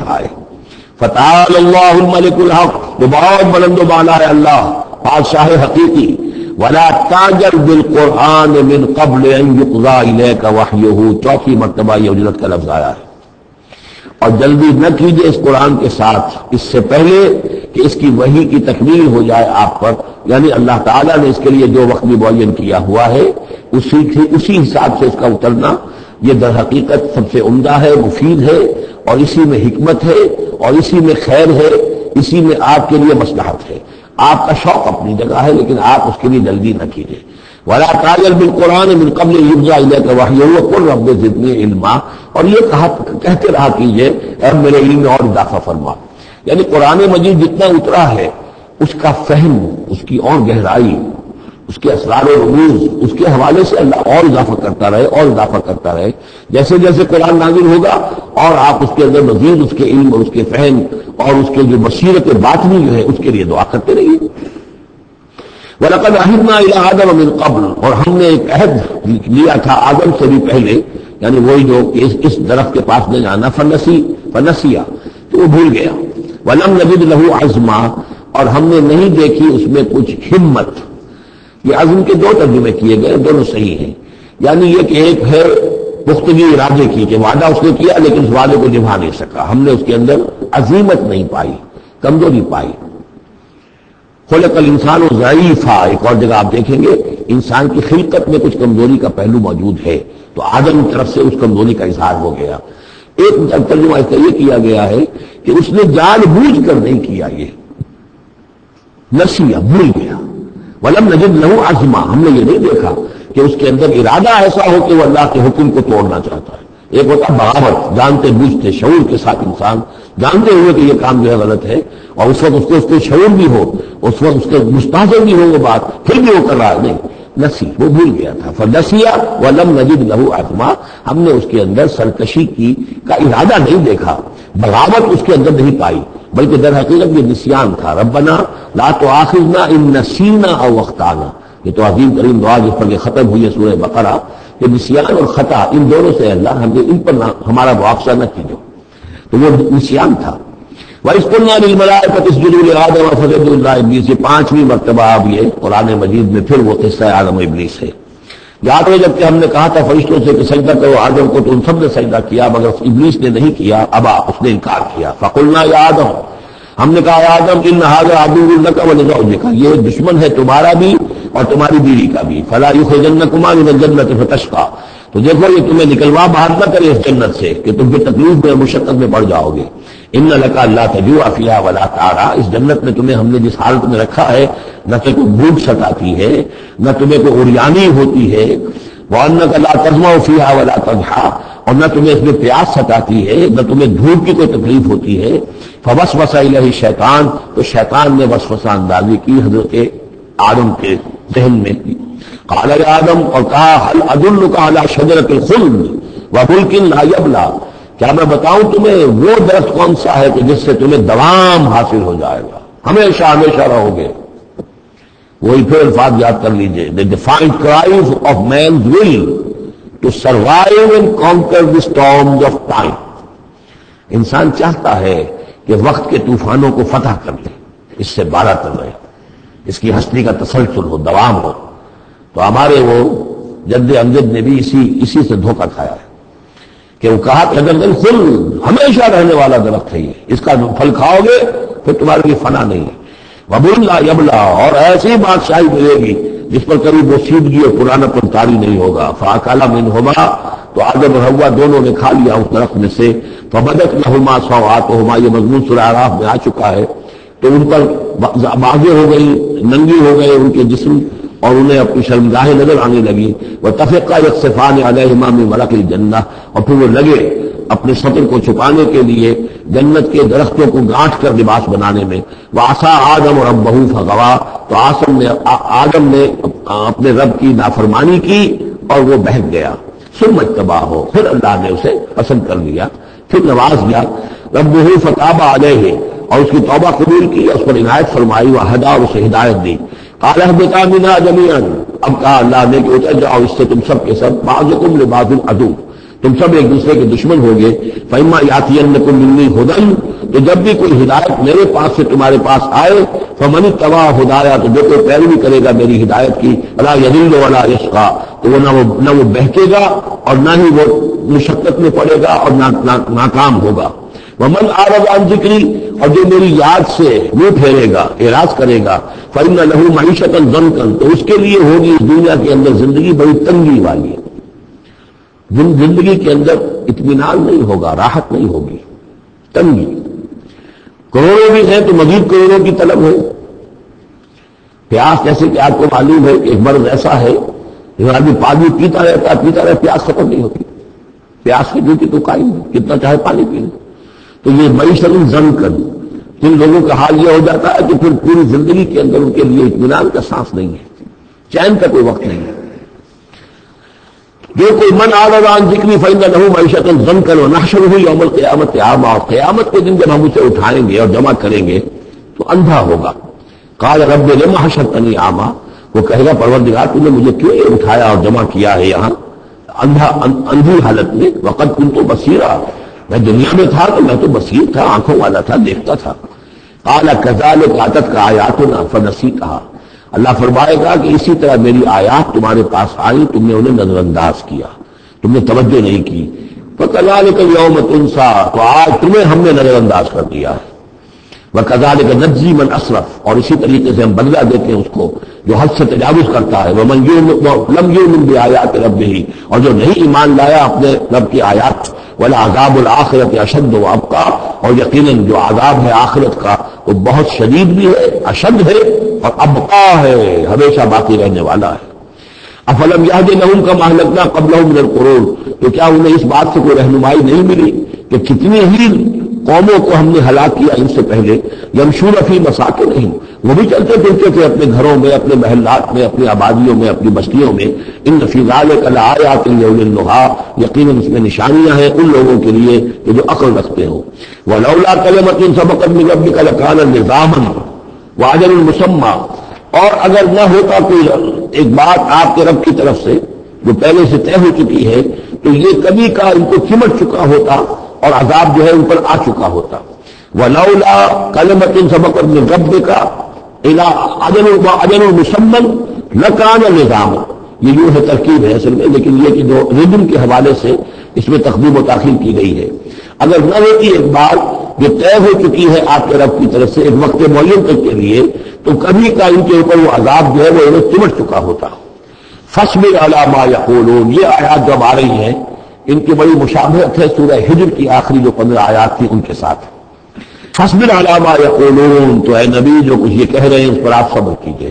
دکھائے۔ فتعال اللہ الملک الحق، جو بہت بلند و بالا ہے اللہ بادشاہ حقیقی۔ ولا تعجل بالقرآن من قبل ان یقضى الیک وحیہ، چوتھی مرتبہ یہ اجرت کا لفظ آیا ہے۔ اور جلدی نہ کیجیے اس قرآن کے ساتھ اس سے پہلے کہ اس کی وحی کی تکمیل ہو جائے آپ پر، یعنی اللہ تعالیٰ نے اس کے لیے جو وقت بھی معین کیا ہوا ہے اسی حساب سے اس کا اترنا یہ در حقیقت سب سے عمدہ ہے، مفید ہے، اور اسی میں حکمت ہے، اور اسی میں خیر ہے، اسی میں آپ کے لیے مصلحت ہے۔ آپ کا شوق اپنی جگہ ہے لیکن آپ اس کے لیے جلدی نہ کیجیے۔ وَلَا تَعْجَلْ بِالْقُرْآنِ مِنْ قَبْلِ أَنْ يُقْضَىٰ إِلَيْكَ وَحْيُهُ وَقُلْ رَبِّ زِدْنِي عِلْمًا، اور یہ کہتے رہا کیجیے اے میرے علم میں اور اضافہ فرما۔ یعنی قرآن مجید جتنا اترا ہے اس کا فہم، اس کی اور گہرائی، اس کے اسرار و رموز، اس کے حوالے سے اللہ اور اضافہ کرتا رہے اور اضافہ کرتا رہے۔ جیسے جیسے قرآن نازل ہوگا اور آپ اس کے اندر مزید اس کے علم اور اس کے فہم اور اس کے جو بصیرت باطنی جو ہے اس کے لیے دعا کرتے رہیے۔ وَلَقَدْ عَهِدْنَا إِلَىٰ آدَمَ مِن قَبْلُ، اور ہم نے ایک عہد لیا تھا آدم سے بھی پہلے، یعنی وہی جو اس درخت کے پاس نہ جانا، فنسیا، تو وہ بھول گیا۔ وَلَمْ نَجِدْ لَهُ عَزْمًا، اور ہم نے نہیں دیکھی اس میں کچھ ہمت۔ یہ عزم کے دو ترجمے کیے گئے، دونوں صحیح ہیں۔ یعنی یہ کہ ایک ہے پختگی ارادے کی کہ وعدہ اس نے کیا لیکن اس وعدے کو نبھا نہیں سکا، ہم نے اس کے اندر عزیمت نہیں پائی، کمزوری پائی۔ خلق الانسان ضعیفا، ایک اور جگہ آپ دیکھیں گے انسان کی خلقت میں کچھ کمزوری کا پہلو موجود ہے، تو آدم کی طرف سے اس کمزوری کا اظہار ہو گیا۔ ایک ترجمہ اس کا یہ کیا گیا ہے کہ اس نے جان بوجھ کر نہیں کیا، یہ نسیہ، بھول گیا۔ وَلَمْ نَجِدْ لَهُ عَزْمًا، ہم نے یہ نہیں دیکھا کہ اس کے اندر ارادہ ایسا ہو کہ وہ اللہ کے حکم کو توڑنا چاہتا ہے۔ ایک ہوتا بغاوت، جانتے بوجھتے شعور کے ساتھ انسان جانتے ہوئے کہ یہ کام جو ہے غلط ہے، اور اس وقت اس کو شعور بھی ہو، اس وقت اس کے مستحضر بھی ہو وہ بات، پھر بھی وہ کر رہا ہے، نہیں، نسی، وہ بھول گیا تھا۔ فنسیا وَلَمْ نَجِدْ لَهُ عَزْمًا، ہم نے اس کے اندر سرکشی کا ارادہ نہیں دیکھا، بغاوت اس کے اندر نہیں پائی، بلکہ در حقیقت یہ نسیان تھا۔ ربنا لا تؤاخذنا ان نسینا او اخطانا، یہ تو عظیم ترین دعا جس پر یہ ختم ہوئی ہے سورہ بقرہ، کہ نسیان اور خطا ان دونوں سے اللہ ہمیں ان پر ہمارا مواخذہ نہ کیجو، تو وہ نسیان تھا۔ وَإِذْ قُلْنَا لِلْمَلَائِكَةِ اسْجُدُوا لِآدَمَ فَسَجَدُوا إِلَّا إِبْلِيسَ، یہ پانچویں مرتبہ اب یہ قرآن مجید میں پھر وہ قصہ آدم و ابلیس ہے۔ یاد ہو جب کہ ہم نے کہا تھا فرشتوں سے کہ سجدہ کرو آدم کو، تو ان سب نے سجدہ کیا مگر ابلیس نے نہیں کیا، ابا، اس نے انکار کیا۔ فَقُلْنَا يَا آدَمُ، ہم نے کہا آدم ان هذا عدو لك ولزوجك، یہ دشمن ہے تمہارا بھی اور تمہاری بیوی کا بھی، فلا يخرجنكما من الجنة فتشقى، تو دیکھو یہ تمہیں نکلوا باہر نہ کرے اس جنت سے کہ تم پھر تکلیف میں مشقت میں پڑ جاؤ گے۔ ان لك الا تجوع فيها ولا تعرى، اس جنت میں تمہیں ہم نے جس حالت میں رکھا ہے نہ تو کوئی بھوک ستاتی ہے نہ تمہیں کوئی عریانی ہوتی ہے، وانك لا تظمأ فيها ولا تضحى، اور نہ تمہیں اس میں پیاس ستاتی ہے نہ تمہیں دھوپ کی کوئی تکلیف ہوتی ہے۔ فوسوس الیہ الشیطان، تو شیطان نے وسوسہ اندازی کی حضرت آدم کے ذہن میں، قال یا آدم، اور کہا هل ادلک علی شجرۃ الخلد وملک لا یبلی، کیا میں بتاؤں تمہیں وہ درخت کون سا ہے کہ جس سے تمہیں دوام حاصل ہو جائے گا، ہمیشہ ہمیشہ رہو گے۔ وہی پھر الفاظ یاد کر لیجئے، the defiant cries of man's will to survive and conquer the storms of time، انسان چاہتا ہے کہ وقت کے طوفانوں کو فتح کر لے، اس سے بالا تر رہے، اس کی ہستی کا تسلسل ہو، دوام ہو۔ تو ہمارے وہ جد امجد نے بھی اسی سے دھوکہ کھایا ہے کہ وہ کہا کہ اگر خل ہمیشہ رہنے والا درخت ہے، یہ اس کا پھل کھاؤ گے پھر تمہارے لیے فنا نہیں ہے۔ وَبُلْ لَا يَبْلَى، اور ایسی بادشاہی ملے گی جس پر کبھی بوسیدگی اور پرانا پن طاری نہیں ہوگا۔ فَأَكَلَ مِنْهُمَا، تو آدم اور حوا دونوں نے کھا لیا اس درخت میں سے۔ فَبَدَتْ لَهُمَا سَوْآتُهُمَا، یہ مضمون سورہ اعراف میں آ چکا ہے، تو ان پر واضح ہو گئی، ننگی ہو گئے ان کے جسم، اور انہیں اپنی شرمگاہیں نظر آنے لگی۔ وَتَفِقَّا يَخْصِفَانِ عَلَيْهِمَا مِنْ وَرَقِ الْجَنَّةِ، اور پھر وہ لگے اپنے سطر کو چھپانے کے لیے جنت کے درختوں کو گانٹھ کر لباس بنانے میں۔ وَعَصَىٰ آدَمُ رَبَّهُ فَغَوَىٰ، تو آدم نے اپنے رب کی نافرمانی کی اور وہ بہک گیا۔ ثُمَّ اجْتَبَاهُ، پھر اللہ نے اسے پسند کر لیا، پھر نواز لیا۔ رَبُّهُ فَتَابَ عَلَيْهِ، اور اس کی توبہ قبول کی، اس پر عنایت فرمائی، وَهَدَىٰ، اور اسے ہدایت دی۔ قَالَ اهْبِطَا مِنْهَا جَمِيعًا، اب کہا اللہ نے کہ اتر جاؤ اس سے تم سب کے سب، بَعْضُكُمْ لِبَعْضٍ عَدُوٌّ، تم سب ایک دوسرے کے دشمن ہوگے. فَإِمَّا يَأْتِيَنَّكُم مِّنِّي هُدًى، تو جب بھی کوئی ہدایت میرے پاس سے تمہارے پاس آئے، فَمَنِ اتَّبَعَ هُدَايَ، تو جو کوئی پیروی کرے گا میری ہدایت کی، وَلَا يَضِلُّ وَلَا يَشْقَىٰ، تو وہ نہ وہ بہکے گا اور نہ ہی وہ مشقت میں پڑے گا اور ناکام ہوگا. وَمَنْ أَعْرَضَ عَنْ ذِكْرِي، اور جو میری یاد سے منہ پھیرے گا، اعراض کرے گا، فَإِنَّ لَهُ مَعِيشَةً ضَنْكًا، تو اس کے لیے ہوگی اس دنیا کے اندر زندگی بڑی تنگی والی. زندگی کے اندر اطمینان نہیں ہوگا، راحت نہیں ہوگی، تنگی. کروڑوں بھی ہیں تو مزید کروڑوں کی طلب ہے. پیاس، جیسے کہ آپ کو معلوم ہے کہ ایک مرض ایسا ہے جو آدمی پانی پیتا رہتا پیاس ختم نہیں ہوتی. پیاس کی ڈیوٹی تو قائم ہے، کتنا چاہے پانی پی لے. تو یہ معیشت ضنکن، جن لوگوں کا حال یہ ہو جاتا ہے کہ پھر پوری زندگی کے اندر ان کے لیے اطمینان کا سانس نہیں ہے، چین کا کوئی وقت نہیں ہے. جو کوئی من اعرض عن ذکری فإن له معیشۃ ضنکا ونحشره یوم القیامۃ اعما، اور قیامت کے دن جب ہم اسے اٹھائیں گے اور جمع کریں گے تو اندھا ہوگا. قال رب لم حشرتنی اعما، وہ کہے گا پروردگار تم نے مجھے کیوں یہ اٹھایا اور جمع کیا ہے یہاں اندھی حالت میں. وقد كنت بصیرا، میں دنیا میں تھا تو میں تو بصیر تھا، آنکھوں والا تھا، دیکھتا تھا. قال كذلك اتتك آیاتنا فنسیتها، اللہ فرمائے گا کہ اسی طرح میری آیات تمہارے پاس آئی، تم نے انہیں نظر انداز کیا، تم نے توجہ نہیں کی. فكذلك اليوم تنسى، تو آج تمہیں ہم نے نظر انداز کر دیا ہے. وكذلك نجزي من اسرف، اور اسی طریقے سے ہم بدلہ دیتے ہیں اس کو جو حد سے تجاوز کرتا ہے. ومن لم يؤمن بآيات ربه، اور جو نہیں ایمان لایا اپنے رب کی آیات. ولعذاب الآخرۃ اشد وابقى، اور یقیناً جو عذاب ہے آخرت کا وہ بہت شدید بھی ہے، اشد ہے اور ابقا ہے، ہمیشہ باقی رہنے والا ہے. افلم یہد لهم كما اهلكنا قبلهم من القرون، تو کیا انہیں اس بات سے کوئی رہنمائی نہیں ملی کہ کتنی ہی قوموں کو ہم نے ہلاک کیا ان سے پہلے. یمشون فی مساکنہم، وہ بھی چلتے پھرتے تھے اپنے گھروں میں، اپنے محلات میں، اپنی آبادیوں میں، اپنی بستیوں میں. ان فی ذلک لآیات لأولی النہی، یقیناً اس میں نشانیاں ہیں ان لوگوں کے لیے کہ جو عقل رکھتے ہوں. ولولا کلمۃ سبقت من ربک لکان لزاما واجل مسمى، اور اگر نہ ہوتا کوئی ایک بات آپ کے رب کی طرف سے جو پہلے سے طے ہو چکی ہے تو یہ کبھی کا ان کو چمٹ چکا ہوتا اور عذاب جو ہے ان پر آ چکا ہوتا. ولولا کلمۃ سبقت من ربک الی اجل مسمى لکان لزاما، یہ یوں ہے ترکیب ہے اصل میں، لیکن یہ کہ جو ردم کے حوالے سے اس میں تقدیم و تاخیر کی گئی ہے. اگر نہ ہوتی ایک بات جو طے ہو چکی ہے آپ کے رب کی طرف سے ایک وقت معین تک کے لیے تو کبھی کا ان کے اوپر وہ عذاب جو ہے وہ انہیں چمٹ چکا ہوتا. فاصبر علی ما یقولون، یہ آیات جو اب آ رہی ہیں ان کی بڑی مشابہت ہے سورہ ہجر کی آخری جو 15 آیات تھی ان کے ساتھ. فاصبر علی ما یقولون، تو اے نبی جو کچھ یہ کہہ رہے ہیں اس پر آپ صبر کیجئے.